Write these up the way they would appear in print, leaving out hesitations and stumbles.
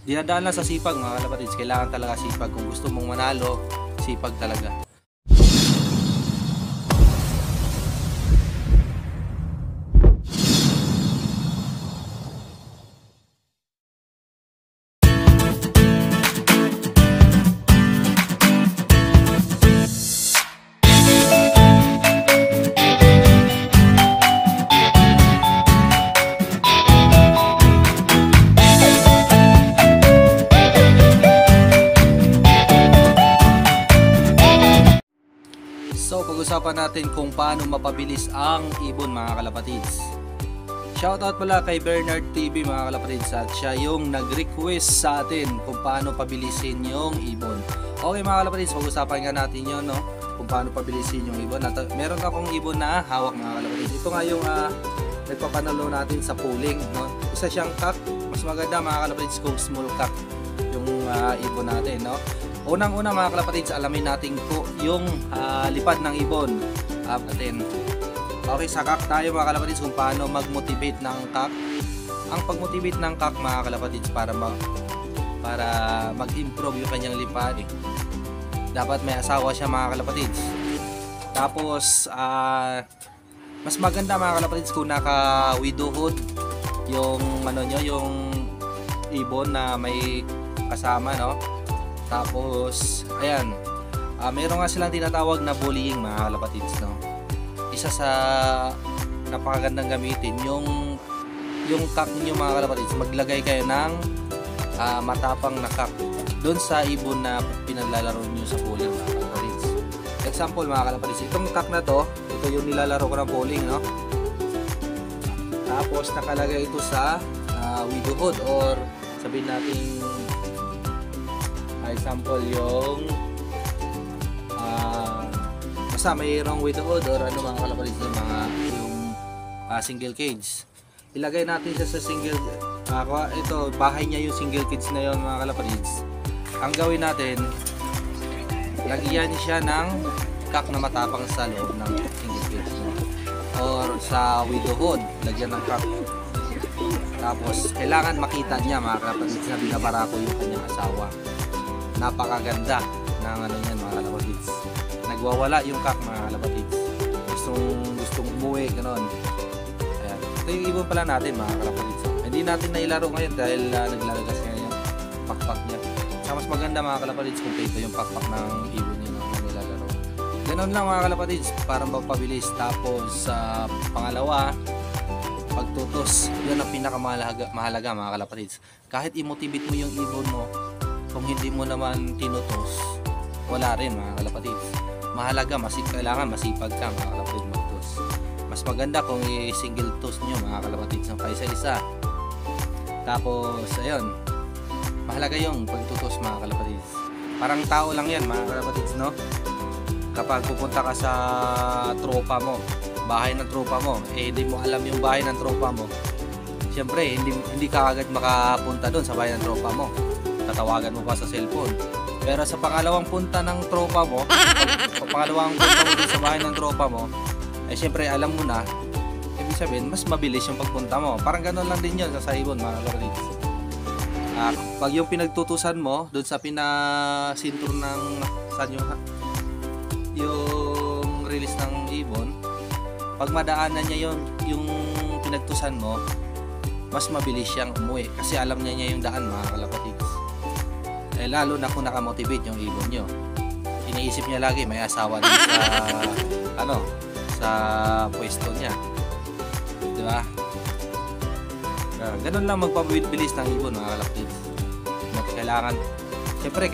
dinadaan lang sa sipag mga kalapatids. Kailangan talaga sipag. Kung gusto mong manalo, sipag talaga. So, pag-usapan natin kung paano mapabilis ang ibon mga kalapatids. Shoutout pala kay Bernard TV mga kalapatids, at siya yung nag-request sa atin kung paano pabilisin yung ibon. Okay mga kalapatids, pag-usapan nga natin yun, no? Kung paano pabilisin yung ibon. At meron akong ibon na hawak mga kalapatids. Ito nga yung nagpapanalo natin sa pooling, no? Isa siyang cock. Mas maganda mga kalapatids kung small cock yung ibon natin, no? Unang-una mga kalapatids, alamin natin po yung lipad ng ibon. Okay, sa cock tayo mga kalapatids kung paano mag-motivate ng cock. Ang pag-motivate ng cock mga kalapatids para mag-improve yung kanyang lipad, dapat may asawa siya mga kalapatids. Tapos mas maganda mga kalapatids kung naka-widowhood yung yung ibon na may kasama, no? Tapos, ayan, meron nga silang tinatawag na bullying mga kalapatids, no? Isa sa napakagandang gamitin, yung cock ninyo mga kalapatids, maglagay kayo ng matapang na cock doon sa ibon na pinaglalaro nyo sa bowling mga kalapatids. Example mga kalapatids, itong cock na to, ito yung nilalaro ko ng bowling, no? Tapos, nakalagay ito sa widowhood, or sabihin natin example yung basta mayroong widowhood or ano mga kalapatids yung single cage. Ilagay natin siya sa single ito, bahay niya yung single cage na yun mga kalapatids. Ang gawin natin, lagyan siya ng cock na matapang sa loob ng single cage, no? Or sa widowhood, lagyan ng cock. Tapos kailangan makita niya mga kalapatids na binabarako yung kanyang asawa. Napakaganda ng niyan mga kalapatids. Nagwawala yung cock mga kalapatids. Gustong umuwi, ganoon. Ayan. Ito yung ibon pala natin mga kalapatids. Hindi natin nailaro ngayon dahil naglalagas niya yung pakpak niya. Sa mas maganda mga kalapatids kung ito yung pakpak ng ibon niya na nilalaro. Ganoon lang mga kalapatids para magpabilis. Tapos pangalawa, pagtutos. Yan ang pinakamahalaga mga kalapatids. Kahit i-motivate mo yung ibon mo, kung hindi mo naman tinutos, wala rin mga kalapatids. Mahalaga, kailangan masipag ka mga kalapatids magtos. Mas maganda kung i-single toss nyo mga kalapatids ng kaysa-isa. Tapos ayun, mahalaga yung pagtutos mga kalapatids. Parang tao lang yan mga kalapatids, no? Kapag pupunta ka sa tropa mo, bahay ng tropa mo, hindi mo alam yung bahay ng tropa mo, siyempre hindi ka agad makapunta doon sa bahay ng tropa mo. Tatawagan mo pa sa cellphone. Pero sa pangalawang punta ng tropa mo, pangalawang punta mo sa bahay ng tropa mo, syempre alam mo na, ibig sabihin mas mabilis yung pagpunta mo. Parang ganoon lang din yun sa ibon mga kalapatids. Pag yung pinagtutusan mo doon sa pinasintur ng saan yung release ng ibon, pag madaanan niya yung pinagtusan mo, mas mabilis siyang umuwi kasi alam niya yung daan mga kalapatids. Lalo na kung nakamotivate yung ibon nyo, iniisip niya lagi may asawa din sa pwesto niya, di ba? Ganun lang magpabilis ng ibon mga kalapatids.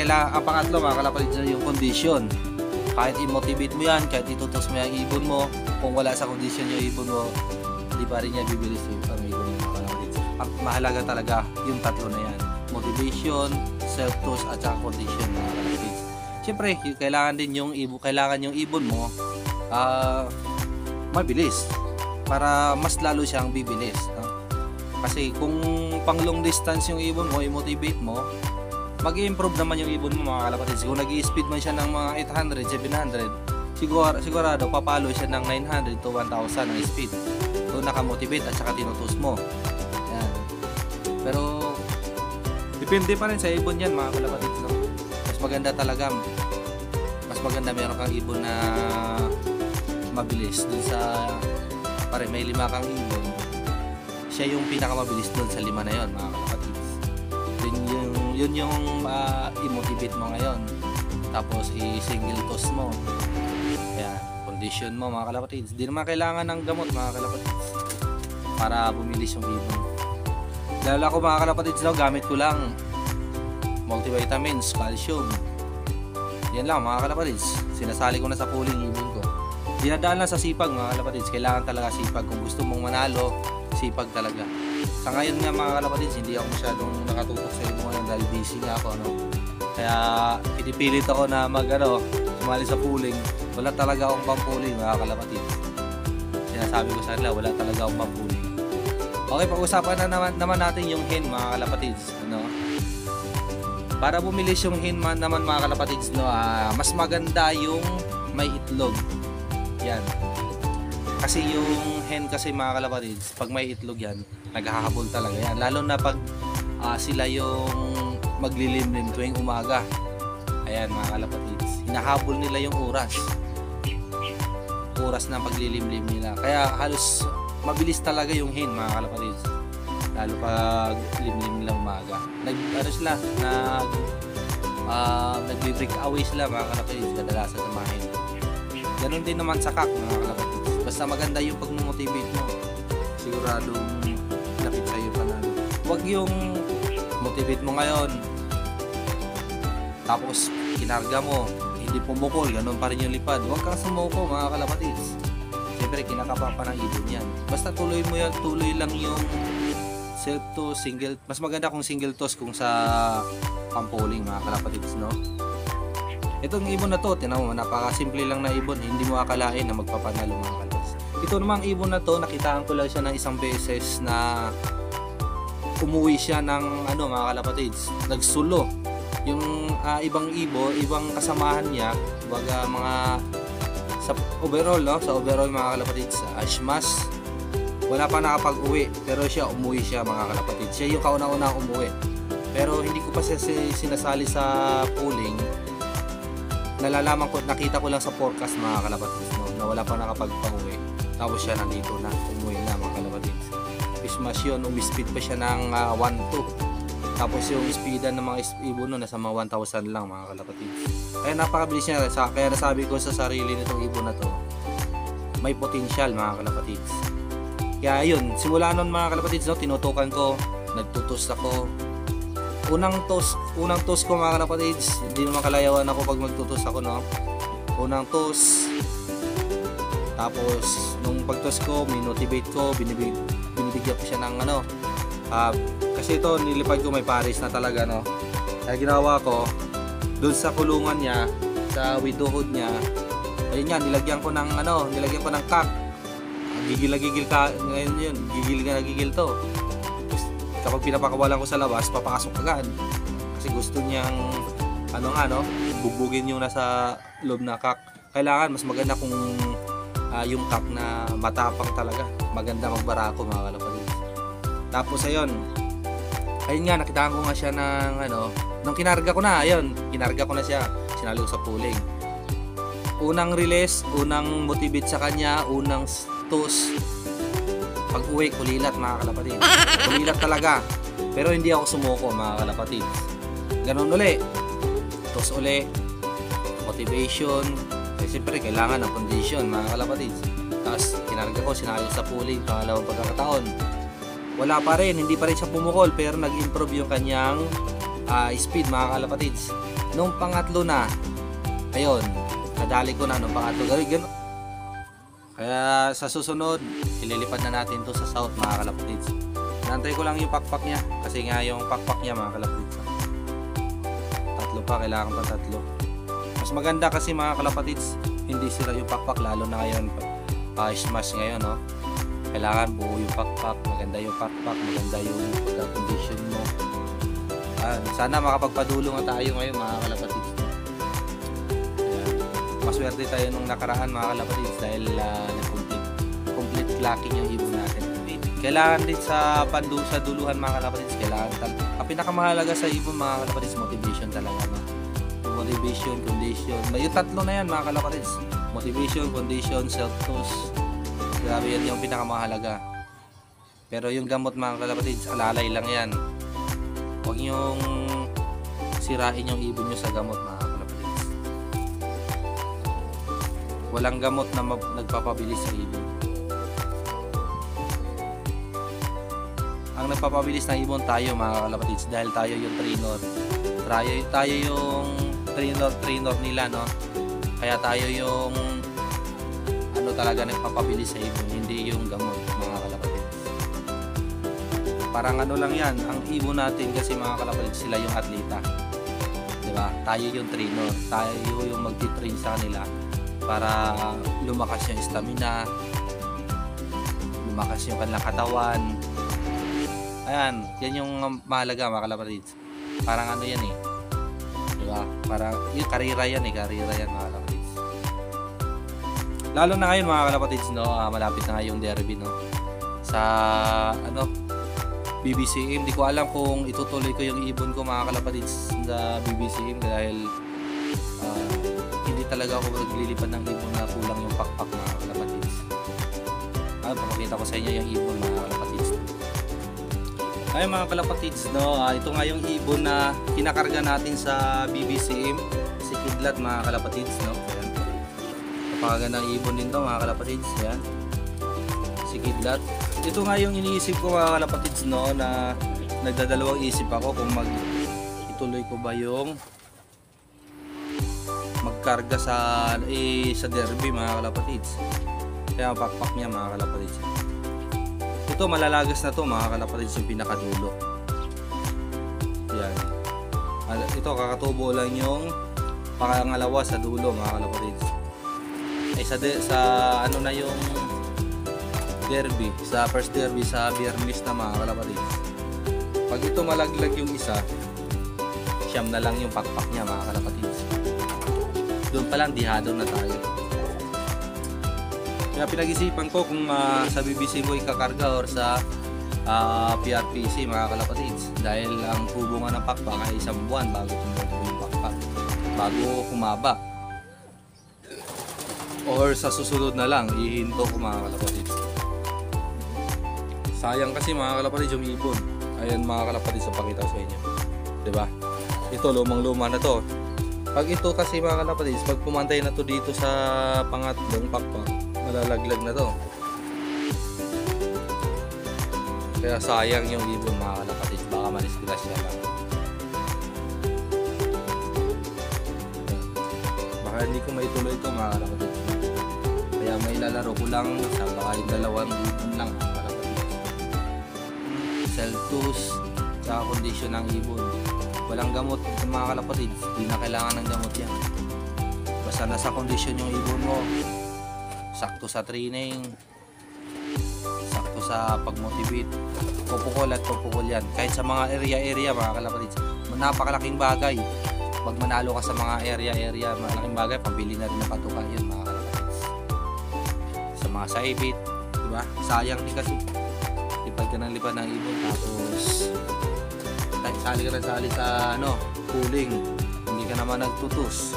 Ang pangatlo mga kalapatids, yung condition. Kahit i-motivate mo yan, kahit itutos mo yung ibon mo, kung wala sa condition yung ibon mo, di pa rin niya bibilis yung ibon mo mga kalapatids. Ang mahalaga talaga yung tatlo na yan: motivation, self-toss, at saka condition mga kalapatids. Siyempre, kailangan yung ibon mo mabilis para mas lalo siyang bibilis, no? Kasi kung pang long distance yung ibon mo, i-motivate mo, mag-i-improve naman yung ibon mo mga kalapatids. Kung nag-i-speed man siya ng mga 800, 700, sigurado papalo siya ng 900 to 1,000 ang speed. So nakamotivate at saka tinutos mo. Yan. Pero Depende pa rin sa ibon yan mga kalapatids, no? Mas maganda talaga, mas maganda meron kang ibon na mabilis dun sa, pare may 5 kang ibon, siya yung pinakamabilis dun sa 5 na yon mga kalapatids. Yun yung i-motivate mo ngayon, tapos i-single toss mo, kaya condition mo mga kalapatids. Di naman kailangan ng gamot mga kalapatids para bumilis yung ibon. Lalo ako mga kalapatids, no, gamit ko lang multivitamins, calcium, yan lang mga kalapatids. Sinasali ko na sa pooling ibon ko. Dinadaan lang sa sipag mga kalapatids. Kailangan talaga sipag. Kung gusto mong manalo, sipag talaga. Sa ngayon nga mga kalapatids, hindi ako masyadong nakatutok sa ibon ngayon dahil busy nga ako, no? Kaya pinipilit ako na sumali sa pooling. Wala talaga akong pang-pooling mga kalapatids. Sinasabi ko sa kanila, wala talaga akong pang-pooling. Okay, pag-usapan na naman natin yung hen mga kalapatids, ano? Para bumilis yung hen naman mga kalapatids, no, mas maganda yung may itlog. Yan. Kasi yung hen kasi mga kalapatids, pag may itlog yan, naghahabol talaga yan. Lalo na pag sila yung maglilimlim tuwing umaga. Ayan mga kalapatids, hinahabol nila yung oras na paglilimlim nila. Kaya halos mabilis talaga yung hen mga kalapatids, lalo pag limlim nilang umaga. Nagbe-break away sila mga kalapatids kadalasan sa mga hen. Ganon din naman sa kak mga kalapatids. Basta maganda yung pag-motivate mo, siguradong lapit sa'yo panalo. Huwag yung motivate mo ngayon tapos kinarga mo, hindi pumukol, ganon pa rin yung lipad. Huwag kang sumuko mga kalapatids. Siyempre kinakapa pa ng ibon yan. Basta tuloy mo yan, tuloy lang yung self toss, single. Mas maganda kung single toss kung sa pampoling mga kalapatids, no? Itong ibon na to, tinaw mo, napakasimple lang na ibon, hindi mo akalain na magpapanalo mga kalapatids. Ito namang ibon na to, nakitaan ko lang siya ng isang beses na umuwi siya ng mga kalapatids, nagsulo. Yung ibang ibang kasamahan niya, baga mga sa overall, no? Sa overall mga kalapatids, Ashmas, wala pa nakapag-uwi, pero siya umuwi siya mga kalapatids. Siya yung kauna-una umuwi. Pero hindi ko pa siya sinasali sa pooling. Nalalaman ko, nakita ko lang sa forecast mga kalapatids, no? Na wala pa nakapag-uwi. Tapos siya nandito na, umuwi na mga kalapatids. Ashmas yun, umispeed pa siya ng 1-2. Tapos yung speedan ng mga ibon no, nasa mga 1,000 lang mga kalapatids. Kaya napakabilis niya. Kaya nasabi ko sa sarili nitong ibon na to, may potential mga kalapatids. Kaya yun, simula nun mga kalapatids, no, tinutukan ko, nagtutos ako. Unang toss ko mga kalapatids, hindi naman kalayawan ako pag magtutos ako, no. Unang toss. Tapos nung pagtoss ko, minotivate ko, binibigyan ko siya ng kasi ito nilipad ko may pares na talaga, no. Kaya ginawa ko doon sa kulungan niya, sa widowhood niya, ayun nga, nilagyan ko ng kak. Gigil ka ngayon yun, gigil to. Kapag pinapakawalan ko sa labas, papasok agad. Kasi gusto niyang bubugin yung nasa loob na kak. Kailangan mas maganda kung yung kak na matapang talaga. Maganda magbarako mga kalapatids. Tapos ayun nga, nakitaan ko nga siya ng nung kinarga ko na siya, sinali ko sa pooling. Unang release, unang motivate sa kanya, unang toss, pag uwi, kulilat mga kalapatids. Kulilat talaga, pero hindi ako sumuko mga kalapatids. Ganun uli, toss uli, motivation, kasi siyempre kailangan ng condition mga kalapatids. Tapos kinarga ko, sinali ko sa pooling, pangalawang pagkakataon, wala pa rin, hindi pa rin siya pumukol, pero nag-improve yung kanyang speed mga kalapatids. Nung pangatlo na, ayun, nadali ko na nung pangatlo. Ganun. Kaya sa susunod, ililipad na natin to sa south mga kalapatids. Nantay ko lang yung pakpak niya, kasi nga yung pakpak niya mga kalapatids, tatlo pa, kailangan pa tatlo. Mas maganda kasi mga kalapatids, hindi sira yung pakpak, lalo na ngayon smash ngayon, no. Kailangan buo yung pakpak, maganda yung pakpak, maganda yung pagka-condition mo. Sana makapagpadulong tayo ngayon mga kalapatids. Maswerte tayo nung nakaraan mga kalapatids dahil nag-complete clacking yung ibon natin. Kailangan din sa sa duluhan mga kalapatids, ang pinakamahalaga sa ibon mga kalapatids, motivation talaga, no? Motivation, condition, may tatlo na yan mga kalapatids, motivation, condition, self-tools. Grabe yan yung pinakamahalaga. Pero yung gamot mga kalapatids, alalay lang yan. Huwag nyong sirain yung ibon nyo sa gamot mga kalapatids. Walang gamot na nagpapabilis sa ibon. Ang nagpapabilis ng ibon tayo mga kalapatids, dahil tayo yung trainer. Tayo yung trainer nila, no? Kaya tayo yung talaga nagpapabilis sa ibon, hindi yung gamot mga kalapatids. Parang lang yan, ang ibon natin kasi mga kalapatids, sila yung atleta, diba? Tayo yung trainer, tayo yung magti-train sa kanila para lumakas yung stamina, lumakas yung kanilang katawan. Ayan, yan yung mahalaga mga kalapatids. Parang yan eh, diba? Parang yung karira yan mga kalapatids. Lalo na ngayon mga kalapatids, no, malapit na ngayong derby, no, sa BBCM. Hindi ko alam kung itutuloy ko yung ibon ko mga kalapatids sa BBCM dahil hindi talaga ako maglilipad ng ibon na kulang yung pakpak mga kalapatids. Papakita ko sa inyo yung ibon mga kalapatids. Ay mga kalapatids, no, ito nga yung ibon na kinakarga natin sa BBCM, si Kidlat mga kalapatids, no. Napakagandang ibon din to mga kalapatids. Yan, si Kidlat. Ito nga yung iniisip ko mga kalapatids, no, na nagdadalawang isip ako kung ituloy ko ba yung magkarga sa derby mga kalapatids. Kaya pakpak niya mga kalapatids. Ito malalagas na to mga kalapatids, yung pinakadulo. Yan, ito kakatubo lang yung pangalawa sa dulo mga kalapatids. Sa na yung derby, sa first derby sa Biyernes na mga kalapatids. Pag ito malaglag yung isa, siyam na lang yung pakpak niya mga kalapatids. Doon pa lang dihado na tayo. Kaya pinag-isipan ko kung sa BBC mo ikakarga or sa PRPC mga kalapatids, dahil ang tubo nga ng pakpak ay 1 buwan bago tumutubo yung pakpak, bago humaba. Or sa susunod na lang ihinto ko mga kalapatids. Sayang kasi mga kalapatids yung ibon. Ayan mga kalapatids, sa pakita sa inyo, diba? Ito lumang-luma na to. Pag ito kasi mga kalapatids, pag pumantay na to dito sa pangatlong pakpak, malalaglag na to. Kaya sayang yung ibon mga kalapatids, baka madisgrasya lang. Baka hindi ko maituloy ito mga kalapatids. Kaya may lalaro ko lang sa baka yung 2 ibon lang mga kalapatids. Self-tools sa kondisyon ng ibon. Walang gamot mga kalapatids, di na kailangan ng gamot yan. Basta nasa kondisyon yung ibon mo, sakto sa training, sakto sa pagmotivate, pupukol at pupukol yan. Kahit sa mga area mga kalapatids, napakalaking bagay. Pag manalo ka sa mga area, malaking bagay, pambili na rin na patuka yun mga kalapatids. Sa mga saibit, diba? Sayang din kasi lipad ka ng lipad ng ibon, tapos sali ka na sa cooling, hindi ka naman nagtutus,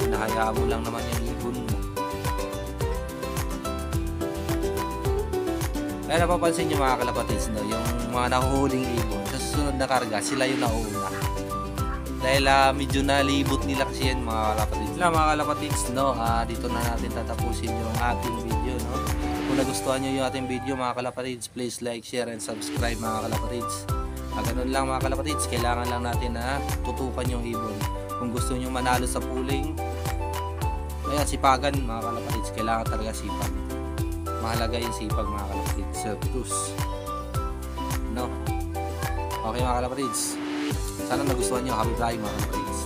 hinahayaan mo lang naman yung ibon mo. Kaya napapansin nyo mga kalapatids, no, yung mga nahuhuling ibon sa susunod na karga, sila yung nauna dahil medyo nalibot nila kasi yan mga kalapatids. Mga kalapatids, no, dito na natin tatapusin yung ating video, no. Kung nagustuhan nyo yung ating video mga kalapatids, please like, share, and subscribe mga kalapatids. Ganun lang mga kalapatids, kailangan lang natin na tutukan yung ibon. Kung gusto nyo manalo sa pooling, ayan, sipagan mga kalapatids, kailangan talaga sipag. Mahalaga yung sipag mga kalapatids. Self-tools, no? Okay mga kalapatids, sana nagustuhan nyo. Happy flying mga kalapatids.